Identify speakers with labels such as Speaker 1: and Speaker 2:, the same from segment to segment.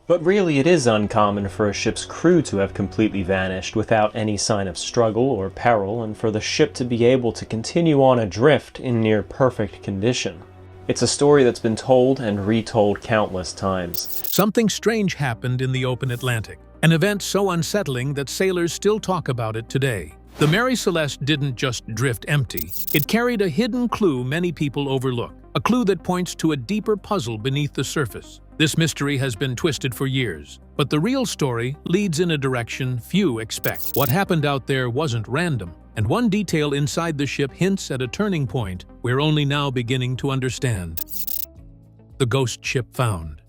Speaker 1: But really it is uncommon for a ship's crew to have completely vanished without any sign of struggle or peril, and for the ship to be able to continue on adrift in near perfect condition. It's a story that's been told and retold countless times.
Speaker 2: Something strange happened in the open Atlantic, an event so unsettling that sailors still talk about it today. The Mary Celeste didn't just drift empty. It carried a hidden clue many people overlook, a clue that points to a deeper puzzle beneath the surface. This mystery has been twisted for years, but the real story leads in a direction few expect. What happened out there wasn't random, and one detail inside the ship hints at a turning point we're only now beginning to understand. The ghost ship found.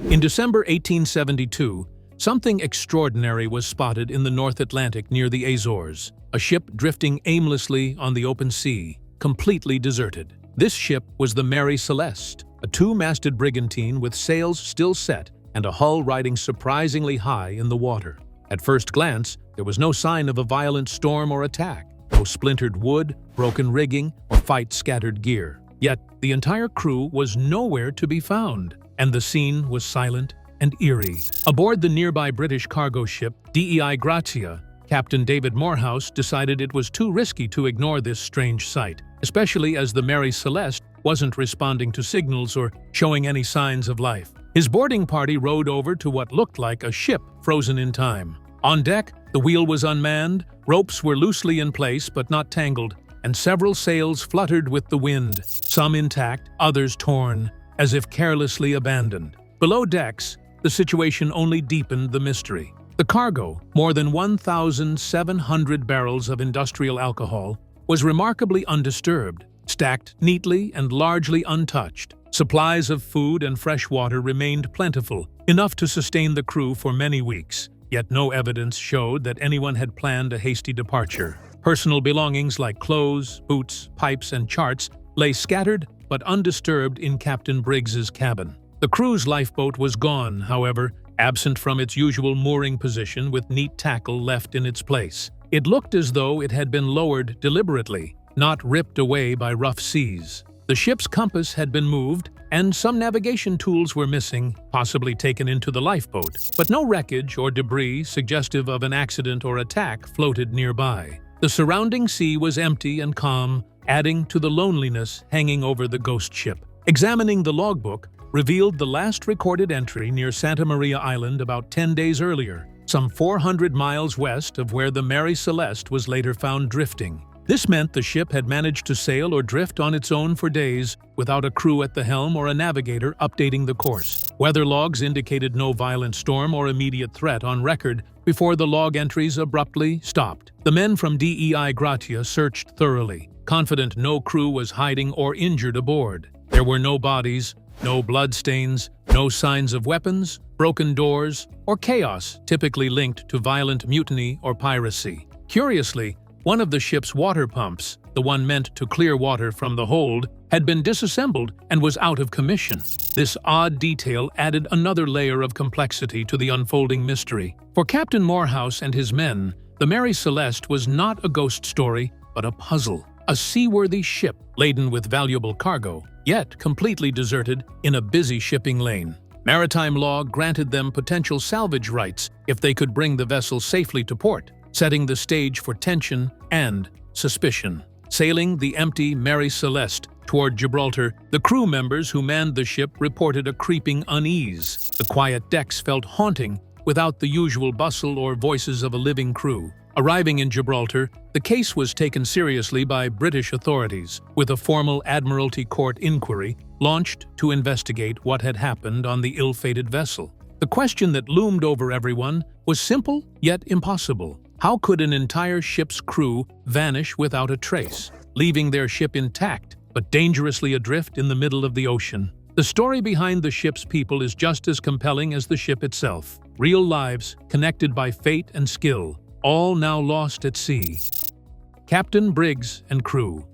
Speaker 2: In December 1872, something extraordinary was spotted in the North Atlantic near the Azores, a ship drifting aimlessly on the open sea, completely deserted. This ship was the Mary Celeste, a two-masted brigantine with sails still set and a hull riding surprisingly high in the water. At first glance, there was no sign of a violent storm or attack, no splintered wood, broken rigging, or fight-scattered gear. Yet, the entire crew was nowhere to be found, and the scene was silent and eerie. Aboard the nearby British cargo ship Dei Grazia, Captain David Morehouse decided it was too risky to ignore this strange sight, especially as the Mary Celeste wasn't responding to signals or showing any signs of life. His boarding party rowed over to what looked like a ship frozen in time. On deck, the wheel was unmanned, ropes were loosely in place but not tangled, and several sails fluttered with the wind, some intact, others torn, as if carelessly abandoned. Below decks, the situation only deepened the mystery. The cargo, more than 1,700 barrels of industrial alcohol, was remarkably undisturbed, stacked neatly and largely untouched. Supplies of food and fresh water remained plentiful, enough to sustain the crew for many weeks, yet no evidence showed that anyone had planned a hasty departure. Personal belongings like clothes, boots, pipes, and charts lay scattered but undisturbed in Captain Briggs's cabin. The crew's lifeboat was gone, however, absent from its usual mooring position with neat tackle left in its place. It looked as though it had been lowered deliberately, not ripped away by rough seas. The ship's compass had been moved, and some navigation tools were missing, possibly taken into the lifeboat, but no wreckage or debris suggestive of an accident or attack floated nearby. The surrounding sea was empty and calm, adding to the loneliness hanging over the ghost ship. Examining the logbook revealed the last recorded entry near Santa Maria Island about 10 days earlier, some 400 miles west of where the Mary Celeste was later found drifting. This meant the ship had managed to sail or drift on its own for days without a crew at the helm or a navigator updating the course. Weather logs indicated no violent storm or immediate threat on record before the log entries abruptly stopped. The men from Dei Grazia searched thoroughly, confident no crew was hiding or injured aboard. There were no bodies, no bloodstains, no signs of weapons, broken doors, or chaos typically linked to violent mutiny or piracy. Curiously, one of the ship's water pumps, the one meant to clear water from the hold, had been disassembled and was out of commission. This odd detail added another layer of complexity to the unfolding mystery. For Captain Morehouse and his men, the Mary Celeste was not a ghost story, but a puzzle. A seaworthy ship laden with valuable cargo, yet completely deserted in a busy shipping lane. Maritime law granted them potential salvage rights if they could bring the vessel safely to port, setting the stage for tension and suspicion. Sailing the empty Mary Celeste toward Gibraltar, the crew members who manned the ship reported a creeping unease. The quiet decks felt haunting without the usual bustle or voices of a living crew. Arriving in Gibraltar, the case was taken seriously by British authorities, with a formal Admiralty Court inquiry launched to investigate what had happened on the ill-fated vessel. The question that loomed over everyone was simple yet impossible. How could an entire ship's crew vanish without a trace, leaving their ship intact but dangerously adrift in the middle of the ocean? The story behind the ship's people is just as compelling as the ship itself. Real lives connected by fate and skill, all now lost at sea. Captain Briggs and crew.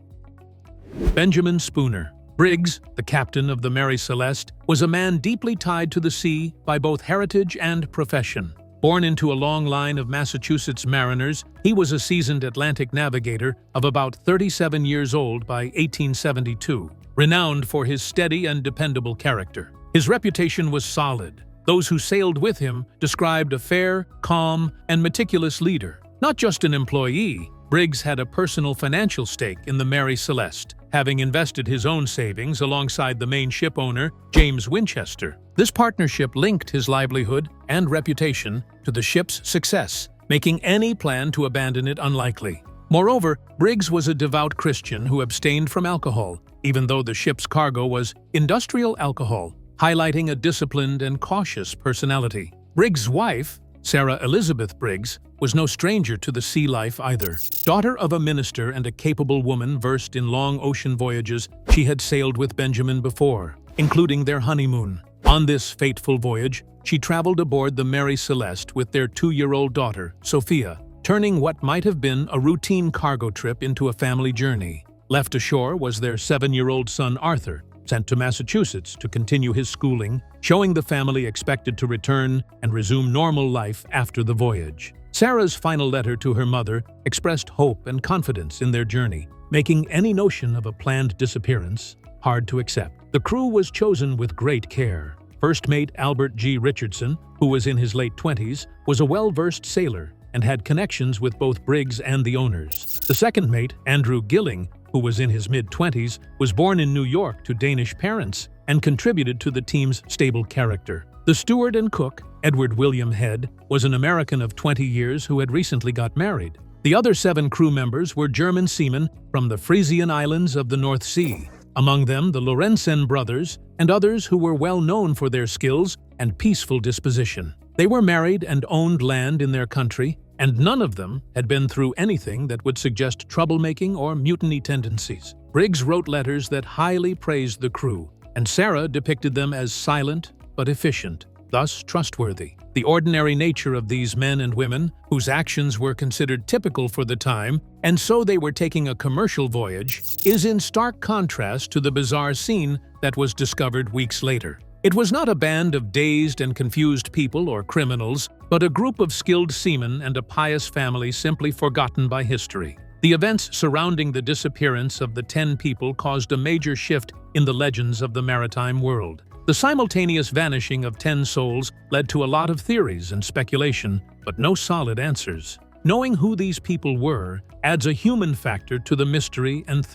Speaker 2: Benjamin Spooner. Briggs, the captain of the Mary Celeste, was a man deeply tied to the sea by both heritage and profession. Born into a long line of Massachusetts mariners, he was a seasoned Atlantic navigator of about 37 years old by 1872, renowned for his steady and dependable character. His reputation was solid, Those who sailed with him described a fair, calm, and meticulous leader. Not just an employee, Briggs had a personal financial stake in the Mary Celeste, having invested his own savings alongside the main ship owner, James Winchester. This partnership linked his livelihood and reputation to the ship's success, making any plan to abandon it unlikely. Moreover, Briggs was a devout Christian who abstained from alcohol, even though the ship's cargo was industrial alcohol, highlighting a disciplined and cautious personality. Briggs' wife, Sarah Elizabeth Briggs, was no stranger to the sea life either. Daughter of a minister and a capable woman versed in long ocean voyages, she had sailed with Benjamin before, including their honeymoon. On this fateful voyage, she traveled aboard the Mary Celeste with their 2-year-old daughter, Sophia, turning what might have been a routine cargo trip into a family journey. Left ashore was their 7-year-old son Arthur, sent to Massachusetts to continue his schooling, showing the family expected to return and resume normal life after the voyage. Sarah's final letter to her mother expressed hope and confidence in their journey, making any notion of a planned disappearance hard to accept. The crew was chosen with great care. First mate Albert G. Richardson, who was in his late 20s, was a well-versed sailor and had connections with both Briggs and the owners. The second mate, Andrew Gilling, who was in his mid-20s, was born in New York to Danish parents and contributed to the team's stable character. The steward and cook, Edward William Head, was an American of 20 years who had recently got married. The other 7 crew members were German seamen from the Frisian Islands of the North Sea, among them the Lorentzen brothers and others who were well known for their skills and peaceful disposition. They were married and owned land in their country, and none of them had been through anything that would suggest troublemaking or mutiny tendencies. Briggs wrote letters that highly praised the crew, and Sarah depicted them as silent but efficient, thus trustworthy. The ordinary nature of these men and women, whose actions were considered typical for the time, and so they were taking a commercial voyage, is in stark contrast to the bizarre scene that was discovered weeks later. It was not a band of dazed and confused people or criminals, but a group of skilled seamen and a pious family simply forgotten by history. The events surrounding the disappearance of the 10 people caused a major shift in the legends of the maritime world. The simultaneous vanishing of 10 souls led to a lot of theories and speculation, but no solid answers. Knowing who these people were adds a human factor to the mystery and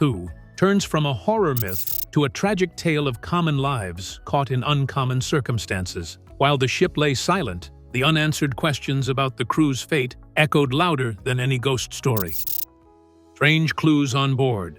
Speaker 2: turns from a horror myth to a tragic tale of common lives caught in uncommon circumstances. While the ship lay silent, the unanswered questions about the crew's fate echoed louder than any ghost story. Strange clues on board.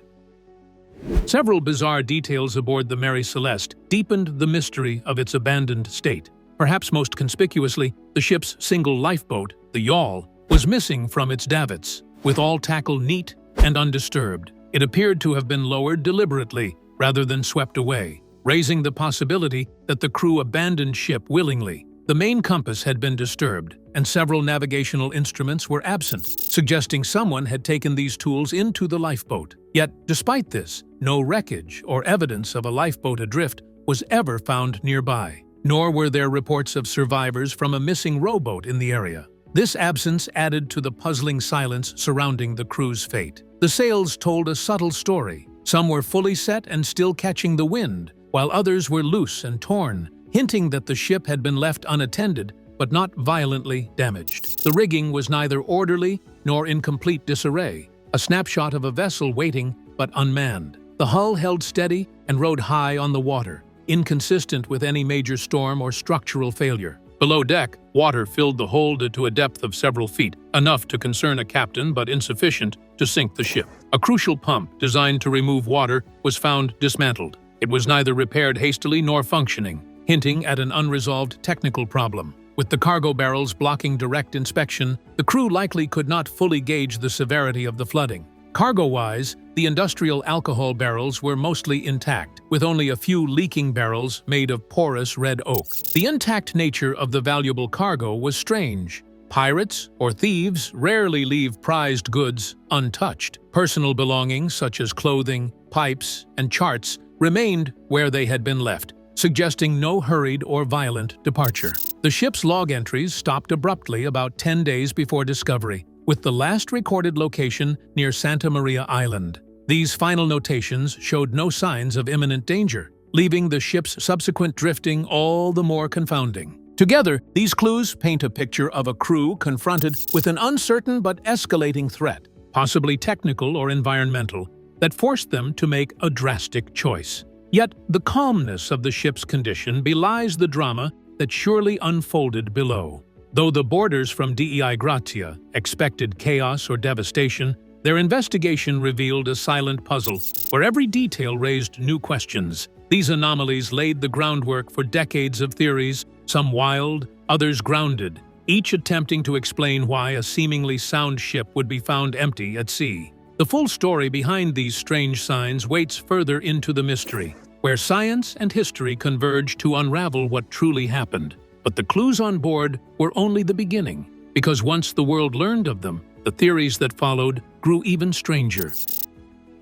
Speaker 2: Several bizarre details aboard the Mary Celeste deepened the mystery of its abandoned state. Perhaps most conspicuously, the ship's single lifeboat, the yawl, was missing from its davits, with all tackle neat and undisturbed. It appeared to have been lowered deliberately rather than swept away, raising the possibility that the crew abandoned ship willingly. The main compass had been disturbed, and several navigational instruments were absent, suggesting someone had taken these tools into the lifeboat. Yet, despite this, no wreckage or evidence of a lifeboat adrift was ever found nearby, nor were there reports of survivors from a missing rowboat in the area. This absence added to the puzzling silence surrounding the crew's fate. The sails told a subtle story. Some were fully set and still catching the wind, while others were loose and torn, hinting that the ship had been left unattended but not violently damaged. The rigging was neither orderly nor in complete disarray, a snapshot of a vessel waiting but unmanned. The hull held steady and rode high on the water, inconsistent with any major storm or structural failure. Below deck, water filled the hold to a depth of several feet, enough to concern a captain but insufficient to sink the ship. A crucial pump designed to remove water was found dismantled. It was neither repaired hastily nor functioning, hinting at an unresolved technical problem. With the cargo barrels blocking direct inspection, the crew likely could not fully gauge the severity of the flooding. Cargo-wise, the industrial alcohol barrels were mostly intact, with only a few leaking barrels made of porous red oak. The intact nature of the valuable cargo was strange. Pirates or thieves rarely leave prized goods untouched. Personal belongings such as clothing, pipes, and charts remained where they had been left, suggesting no hurried or violent departure. The ship's log entries stopped abruptly about 10 days before discovery, with the last recorded location near Santa Maria Island. These final notations showed no signs of imminent danger, leaving the ship's subsequent drifting all the more confounding. Together, these clues paint a picture of a crew confronted with an uncertain but escalating threat, possibly technical or environmental, that forced them to make a drastic choice. Yet, the calmness of the ship's condition belies the drama that surely unfolded below. Though the boarders from Dei Gratia expected chaos or devastation, their investigation revealed a silent puzzle where every detail raised new questions. These anomalies laid the groundwork for decades of theories, some wild, others grounded, each attempting to explain why a seemingly sound ship would be found empty at sea. The full story behind these strange signs waits further into the mystery, where science and history converge to unravel what truly happened. But the clues on board were only the beginning, because once the world learned of them, the theories that followed grew even stranger.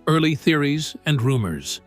Speaker 2: Early theories and rumors.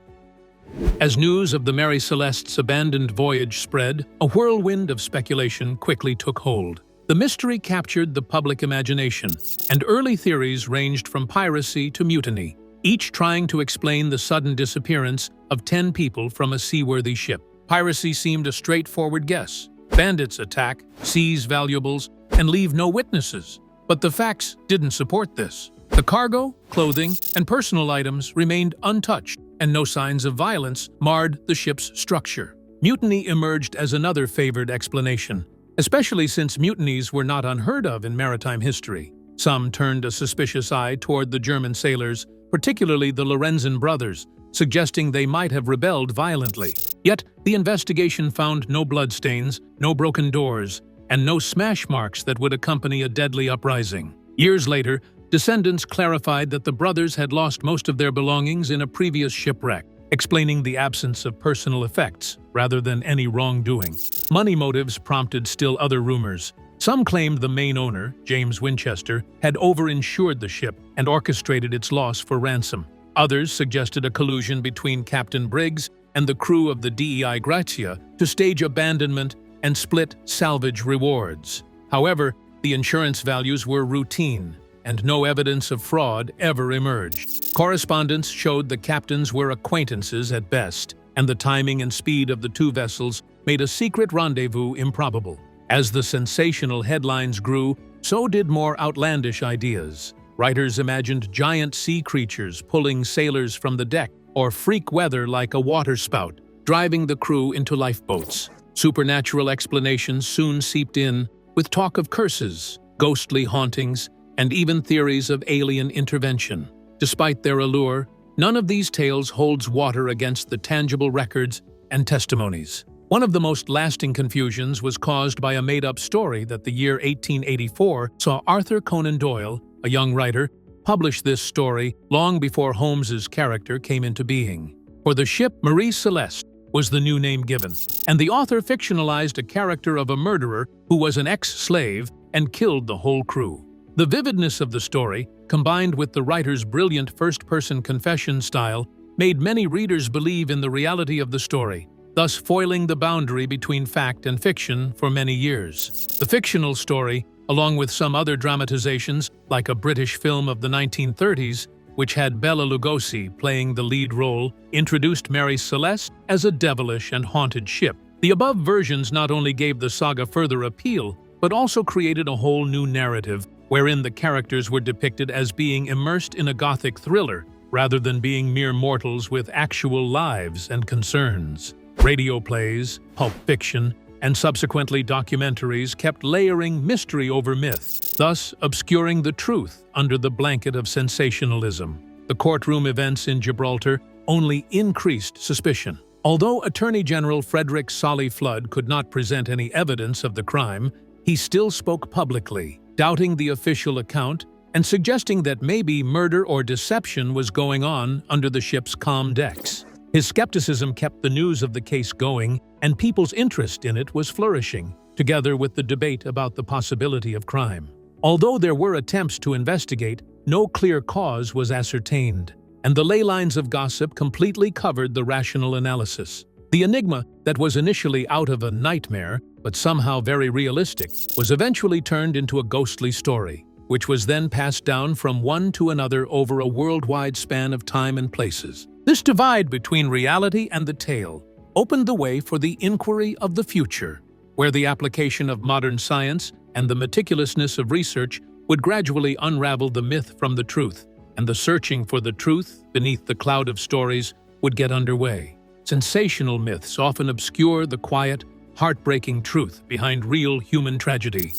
Speaker 2: As news of the Mary Celeste's abandoned voyage spread, a whirlwind of speculation quickly took hold. The mystery captured the public imagination, and early theories ranged from piracy to mutiny, each trying to explain the sudden disappearance of 10 people from a seaworthy ship. Piracy seemed a straightforward guess. Bandits attack, seize valuables, and leave no witnesses. But the facts didn't support this. The cargo, clothing, and personal items remained untouched, and no signs of violence marred the ship's structure. Mutiny emerged as another favored explanation, especially since mutinies were not unheard of in maritime history. Some turned a suspicious eye toward the German sailors, particularly the Lorenzen brothers, suggesting they might have rebelled violently. Yet, the investigation found no bloodstains, no broken doors, and no smash marks that would accompany a deadly uprising. Years later, descendants clarified that the brothers had lost most of their belongings in a previous shipwreck, explaining the absence of personal effects rather than any wrongdoing. Money motives prompted still other rumors. Some claimed the main owner, James Winchester, had overinsured the ship and orchestrated its loss for ransom. Others suggested a collusion between Captain Briggs and the crew of the Dei Gratia to stage abandonment and split salvage rewards. However, the insurance values were routine, and no evidence of fraud ever emerged. Correspondence showed the captains were acquaintances at best, and the timing and speed of the two vessels made a secret rendezvous improbable. As the sensational headlines grew, so did more outlandish ideas. Writers imagined giant sea creatures pulling sailors from the deck, or freak weather like a waterspout, driving the crew into lifeboats. Supernatural explanations soon seeped in, with talk of curses, ghostly hauntings, and even theories of alien intervention. Despite their allure, none of these tales holds water against the tangible records and testimonies. One of the most lasting confusions was caused by a made-up story that the year 1884 saw Arthur Conan Doyle, a young writer, publish this story long before Holmes's character came into being. For the ship, Mary Celeste was the new name given, and the author fictionalized a character of a murderer who was an ex-slave and killed the whole crew. The vividness of the story, combined with the writer's brilliant first-person confession style, made many readers believe in the reality of the story, thus foiling the boundary between fact and fiction for many years. The fictional story, along with some other dramatizations, like a British film of the 1930s, which had Bela Lugosi playing the lead role, introduced Mary Celeste as a devilish and haunted ship. The above versions not only gave the saga further appeal, but also created a whole new narrative, wherein the characters were depicted as being immersed in a gothic thriller, rather than being mere mortals with actual lives and concerns. Radio plays, pulp fiction, and subsequently documentaries kept layering mystery over myth, thus obscuring the truth under the blanket of sensationalism. The courtroom events in Gibraltar only increased suspicion. Although Attorney General Frederick Solly Flood could not present any evidence of the crime, he still spoke publicly, doubting the official account and suggesting that maybe murder or deception was going on under the ship's calm decks. His skepticism kept the news of the case going, and people's interest in it was flourishing, together with the debate about the possibility of crime. Although there were attempts to investigate, no clear cause was ascertained, and the ley lines of gossip completely covered the rational analysis. The enigma that was initially out of a nightmare, but somehow very realistic, was eventually turned into a ghostly story, which was then passed down from one to another over a worldwide span of time and places. This divide between reality and the tale opened the way for the inquiry of the future. where the application of modern science and the meticulousness of research would gradually unravel the myth from the truth, and the searching for the truth beneath the cloud of stories would get underway. Sensational myths often obscure the quiet, heartbreaking truth behind real human tragedy.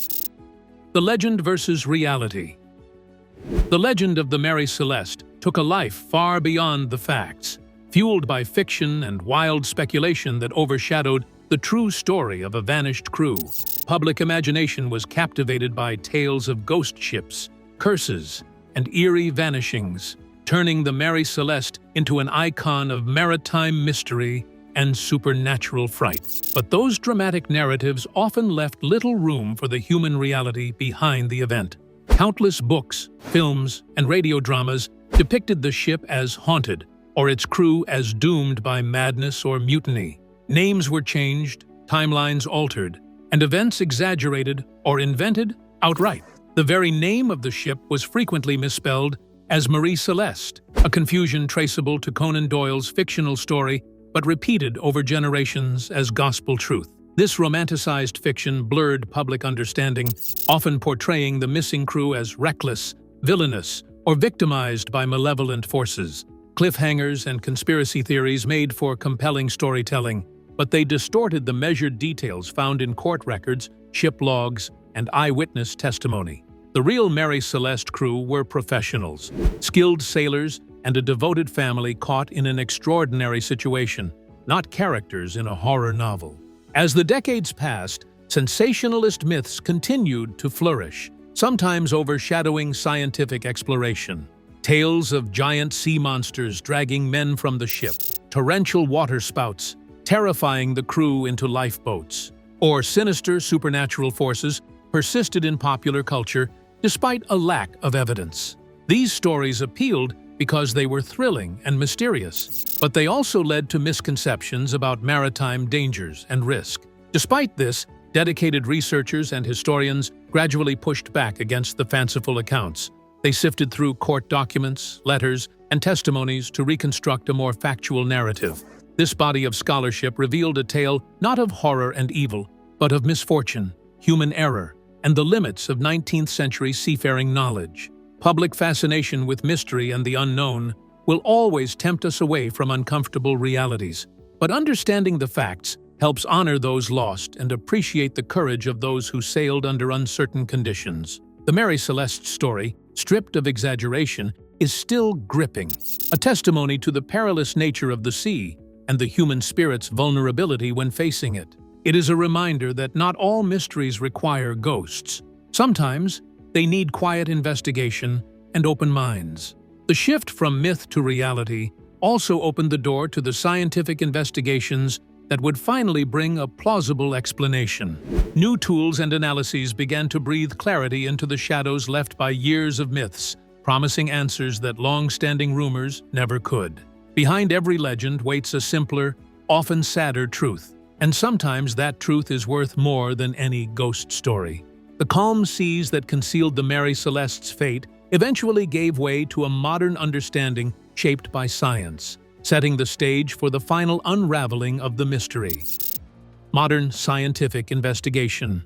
Speaker 2: The legend versus reality. The legend of the Mary Celeste took a life far beyond the facts, fueled by fiction and wild speculation that overshadowed the true story of a vanished crew. Public imagination was captivated by tales of ghost ships, curses, and eerie vanishings, turning the Mary Celeste into an icon of maritime mystery and supernatural fright. But those dramatic narratives often left little room for the human reality behind the event. Countless books, films, and radio dramas depicted the ship as haunted, or its crew as doomed by madness or mutiny. Names were changed, timelines altered, and events exaggerated or invented outright. The very name of the ship was frequently misspelled as Mary Celeste, a confusion traceable to Conan Doyle's fictional story but repeated over generations as gospel truth. This romanticized fiction blurred public understanding, often portraying the missing crew as reckless, villainous, or victimized by malevolent forces. Cliffhangers and conspiracy theories made for compelling storytelling, but they distorted the measured details found in court records, ship logs, and eyewitness testimony. The real Mary Celeste crew were professionals, skilled sailors, and a devoted family caught in an extraordinary situation, not characters in a horror novel. As the decades passed, sensationalist myths continued to flourish, sometimes overshadowing scientific exploration. Tales of giant sea monsters dragging men from the ship, torrential waterspouts, terrifying the crew into lifeboats, or sinister supernatural forces persisted in popular culture despite a lack of evidence. These stories appealed because they were thrilling and mysterious, but they also led to misconceptions about maritime dangers and risk. Despite this, dedicated researchers and historians gradually pushed back against the fanciful accounts. They sifted through court documents, letters, and testimonies to reconstruct a more factual narrative. This body of scholarship revealed a tale not of horror and evil, but of misfortune, human error, and the limits of 19th-century seafaring knowledge. Public fascination with mystery and the unknown will always tempt us away from uncomfortable realities, but understanding the facts helps honor those lost and appreciate the courage of those who sailed under uncertain conditions. The Mary Celeste story, stripped of exaggeration, is still gripping, a testimony to the perilous nature of the sea and the human spirit's vulnerability when facing it. It is a reminder that not all mysteries require ghosts. Sometimes, they need quiet investigation and open minds. The shift from myth to reality also opened the door to the scientific investigations that would finally bring a plausible explanation. New tools and analyses began to breathe clarity into the shadows left by years of myths, promising answers that long-standing rumors never could. Behind every legend waits a simpler, often sadder truth, and sometimes that truth is worth more than any ghost story. The calm seas that concealed the Mary Celeste's fate eventually gave way to a modern understanding shaped by science, setting the stage for the final unraveling of the mystery. Modern scientific investigation.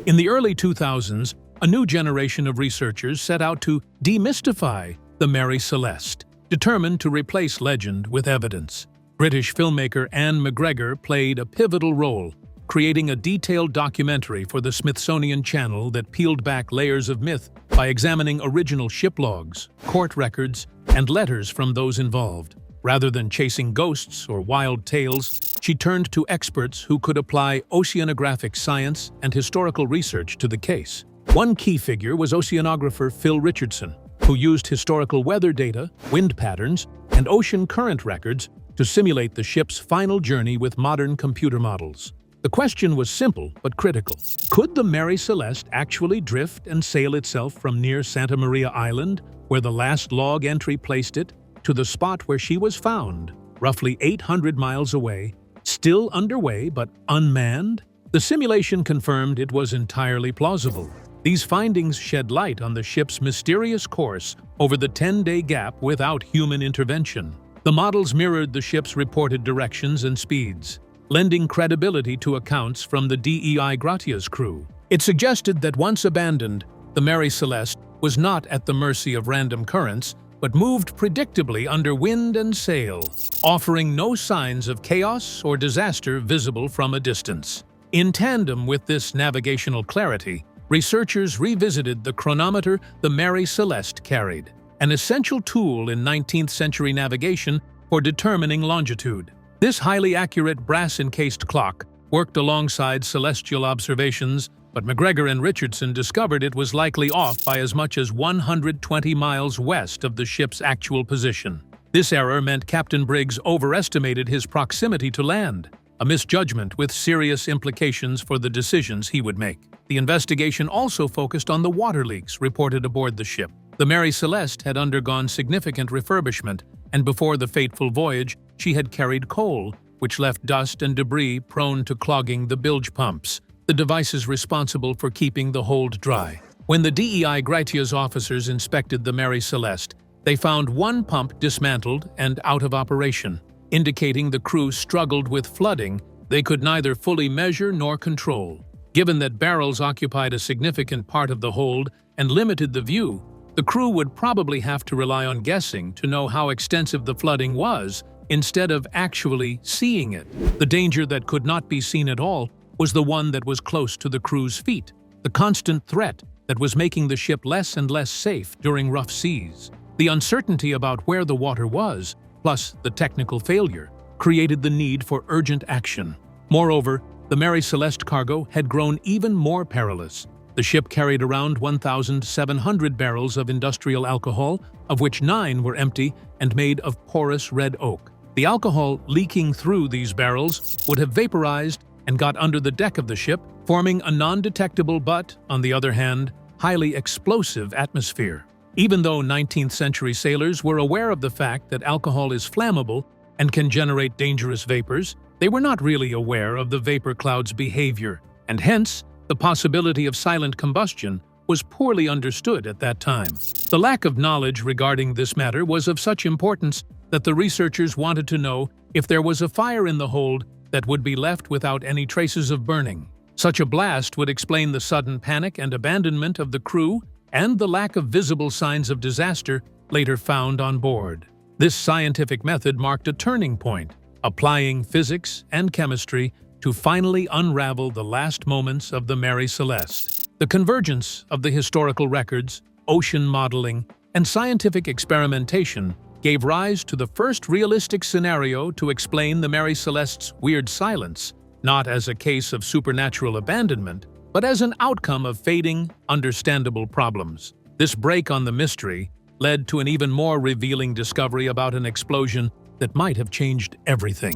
Speaker 2: In the early 2000s, a new generation of researchers set out to demystify the Mary Celeste, determined to replace legend with evidence. British filmmaker Anne McGregor played a pivotal role, creating a detailed documentary for the Smithsonian Channel that peeled back layers of myth by examining original ship logs, court records, and letters from those involved. Rather than chasing ghosts or wild tales, she turned to experts who could apply oceanographic science and historical research to the case. One key figure was oceanographer Phil Richardson, who used historical weather data, wind patterns, and ocean current records to simulate the ship's final journey with modern computer models. The question was simple but critical. Could the Mary Celeste actually drift and sail itself from near Santa Maria Island, where the last log entry placed it, to the spot where she was found, roughly 800 miles away, still underway but unmanned? The simulation confirmed it was entirely plausible. These findings shed light on the ship's mysterious course over the 10-day gap without human intervention. The models mirrored the ship's reported directions and speeds, lending credibility to accounts from the DEI Gratia's crew. It suggested that once abandoned, the Mary Celeste was not at the mercy of random currents, but moved predictably under wind and sail, offering no signs of chaos or disaster visible from a distance. In tandem with this navigational clarity, researchers revisited the chronometer the Mary Celeste carried, an essential tool in 19th-century navigation for determining longitude. This highly accurate brass-encased clock worked alongside celestial observations, but McGregor and Richardson discovered it was likely off by as much as 120 miles west of the ship's actual position. This error meant Captain Briggs overestimated his proximity to land, a misjudgment with serious implications for the decisions he would make. The investigation also focused on the water leaks reported aboard the ship. The Mary Celeste had undergone significant refurbishment, and before the fateful voyage, she had carried coal, which left dust and debris prone to clogging the bilge pumps, the devices responsible for keeping the hold dry. When the DEI Gratia's officers inspected the Mary Celeste, they found one pump dismantled and out of operation, indicating the crew struggled with flooding they could neither fully measure nor control. Given that barrels occupied a significant part of the hold and limited the view, the crew would probably have to rely on guessing to know how extensive the flooding was instead of actually seeing it. The danger that could not be seen at all was the one that was close to the crew's feet, the constant threat that was making the ship less and less safe during rough seas. The uncertainty about where the water was, plus the technical failure, created the need for urgent action. Moreover, the Mary Celeste cargo had grown even more perilous. The ship carried around 1,700 barrels of industrial alcohol, of which 9 were empty and made of porous red oak. The alcohol leaking through these barrels would have vaporized and got under the deck of the ship, forming a non-detectable but, on the other hand, highly explosive atmosphere. Even though 19th-century sailors were aware of the fact that alcohol is flammable and can generate dangerous vapors, they were not really aware of the vapor cloud's behavior, and hence, the possibility of silent combustion was poorly understood at that time. The lack of knowledge regarding this matter was of such importance that the researchers wanted to know if there was a fire in the hold that would be left without any traces of burning. Such a blast would explain the sudden panic and abandonment of the crew and the lack of visible signs of disaster later found on board. This scientific method marked a turning point, applying physics and chemistry to finally unravel the last moments of the Mary Celeste. The convergence of the historical records, ocean modeling, and scientific experimentation gave rise to the first realistic scenario to explain the Mary Celeste's weird silence, not as a case of supernatural abandonment, but as an outcome of fading, understandable problems. This break on the mystery led to an even more revealing discovery about an explosion that might have changed everything.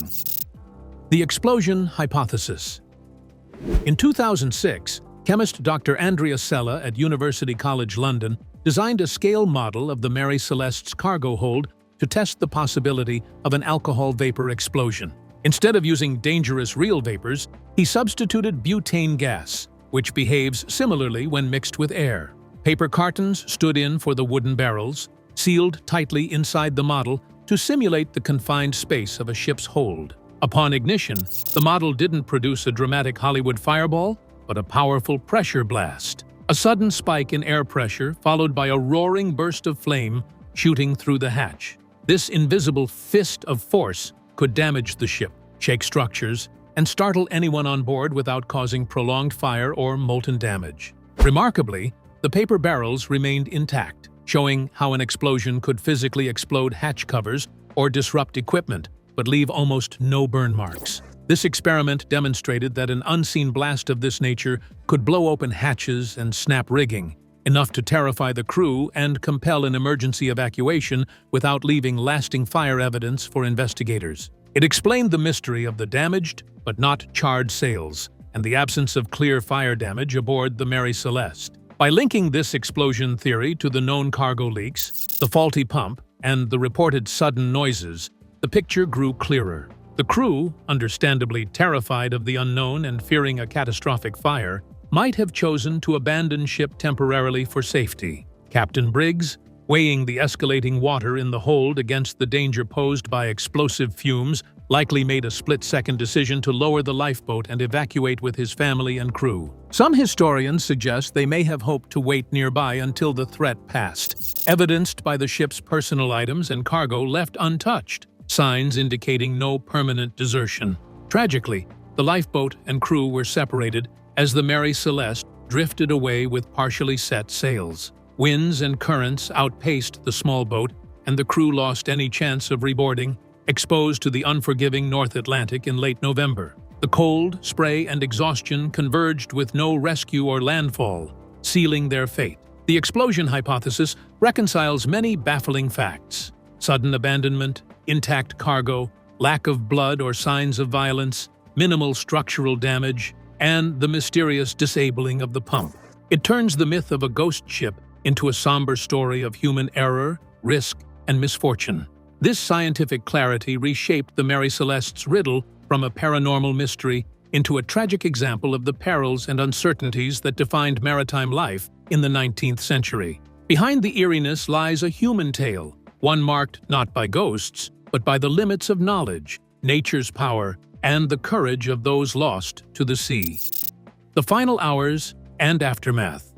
Speaker 2: The explosion hypothesis. In 2006, chemist Dr. Andrea Sella at University College London designed a scale model of the Mary Celeste's cargo hold to test the possibility of an alcohol vapor explosion. Instead of using dangerous real vapors, he substituted butane gas, which behaves similarly when mixed with air. Paper cartons stood in for the wooden barrels, sealed tightly inside the model to simulate the confined space of a ship's hold. Upon ignition, the model didn't produce a dramatic Hollywood fireball, but a powerful pressure blast. A sudden spike in air pressure followed by a roaring burst of flame shooting through the hatch. This invisible fist of force could damage the ship, shake structures, and startle anyone on board without causing prolonged fire or molten damage. Remarkably, the paper barrels remained intact, showing how an explosion could physically explode hatch covers or disrupt equipment, but leave almost no burn marks. This experiment demonstrated that an unseen blast of this nature could blow open hatches and snap rigging, enough to terrify the crew and compel an emergency evacuation without leaving lasting fire evidence for investigators. It explained the mystery of the damaged but not charred sails and the absence of clear fire damage aboard the Mary Celeste. By linking this explosion theory to the known cargo leaks, the faulty pump, and the reported sudden noises, the picture grew clearer. The crew, understandably terrified of the unknown and fearing a catastrophic fire, might have chosen to abandon ship temporarily for safety. Captain Briggs, weighing the escalating water in the hold against the danger posed by explosive fumes, likely made a split-second decision to lower the lifeboat and evacuate with his family and crew. Some historians suggest they may have hoped to wait nearby until the threat passed, evidenced by the ship's personal items and cargo left untouched, signs indicating no permanent desertion. Tragically, the lifeboat and crew were separated as the Mary Celeste drifted away with partially set sails. Winds and currents outpaced the small boat, and the crew lost any chance of reboarding, exposed to the unforgiving North Atlantic in late November. The cold, spray, and exhaustion converged with no rescue or landfall, sealing their fate. The explosion hypothesis reconciles many baffling facts: sudden abandonment, intact cargo, lack of blood or signs of violence, minimal structural damage, and the mysterious disabling of the pump. It turns the myth of a ghost ship into a somber story of human error, risk, and misfortune. This scientific clarity reshaped the Mary Celeste's riddle from a paranormal mystery into a tragic example of the perils and uncertainties that defined maritime life in the 19th century. Behind the eeriness lies a human tale, one marked not by ghosts, but by the limits of knowledge, nature's power, and the courage of those lost to the sea. The final hours and aftermath.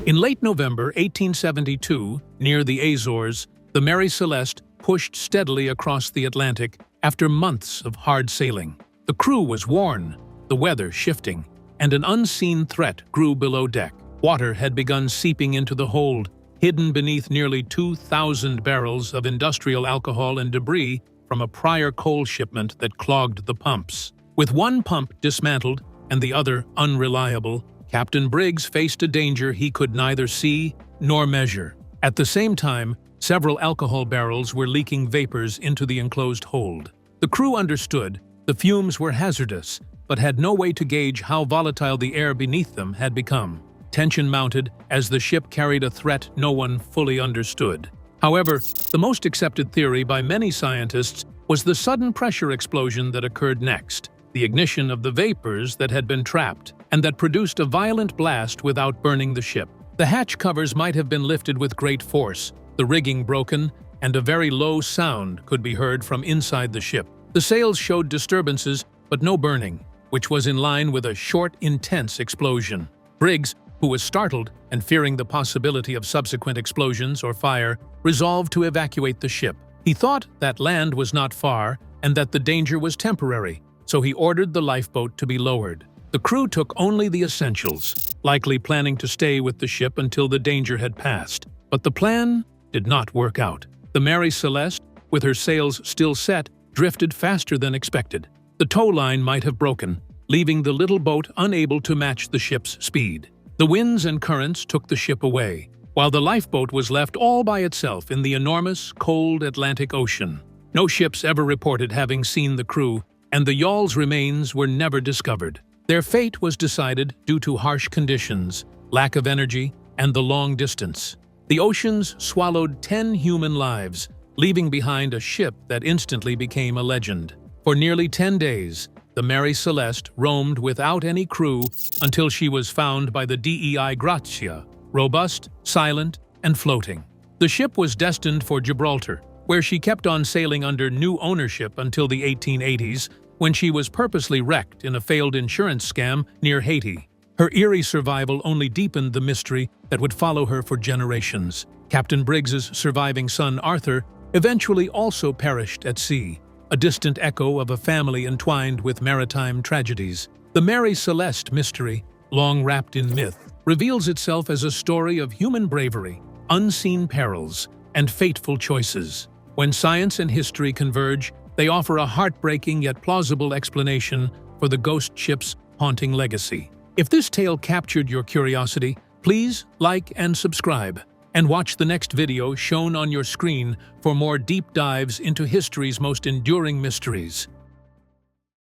Speaker 2: In late November 1872, near the Azores, the Mary Celeste pushed steadily across the Atlantic after months of hard sailing. The crew was worn, the weather shifting, and an unseen threat grew below deck. Water had begun seeping into the hold, hidden beneath nearly 2,000 barrels of industrial alcohol and debris from a prior coal shipment that clogged the pumps. With one pump dismantled and the other unreliable, Captain Briggs faced a danger he could neither see nor measure. At the same time, several alcohol barrels were leaking vapors into the enclosed hold. The crew understood the fumes were hazardous, but had no way to gauge how volatile the air beneath them had become. Tension mounted as the ship carried a threat no one fully understood. However, the most accepted theory by many scientists was the sudden pressure explosion that occurred next, the ignition of the vapors that had been trapped, and that produced a violent blast without burning the ship. The hatch covers might have been lifted with great force, the rigging broken, and a very low sound could be heard from inside the ship. The sails showed disturbances, but no burning, which was in line with a short, intense explosion. Briggs, who was startled and fearing the possibility of subsequent explosions or fire, resolved to evacuate the ship. He thought that land was not far and that the danger was temporary, so he ordered the lifeboat to be lowered. The crew took only the essentials, likely planning to stay with the ship until the danger had passed. But the plan did not work out. The Mary Celeste, with her sails still set, drifted faster than expected. The tow line might have broken, leaving the little boat unable to match the ship's speed. The winds and currents took the ship away, while the lifeboat was left all by itself in the enormous, cold Atlantic Ocean. No ships ever reported having seen the crew, and the yawl's remains were never discovered. Their fate was decided due to harsh conditions, lack of energy, and the long distance. The oceans swallowed 10 human lives, leaving behind a ship that instantly became a legend. For nearly 10 days, the Mary Celeste roamed without any crew until she was found by the DEI Grazia, robust, silent, and floating. The ship was destined for Gibraltar, where she kept on sailing under new ownership until the 1880s, when she was purposely wrecked in a failed insurance scam near Haiti. Her eerie survival only deepened the mystery that would follow her for generations. Captain Briggs's surviving son, Arthur, eventually also perished at sea, a distant echo of a family entwined with maritime tragedies. The Mary Celeste mystery, long wrapped in myth, reveals itself as a story of human bravery, unseen perils, and fateful choices. When science and history converge, they offer a heartbreaking yet plausible explanation for the ghost ship's haunting legacy. If this tale captured your curiosity, please like and subscribe, and watch the next video shown on your screen for more deep dives into history's most enduring mysteries.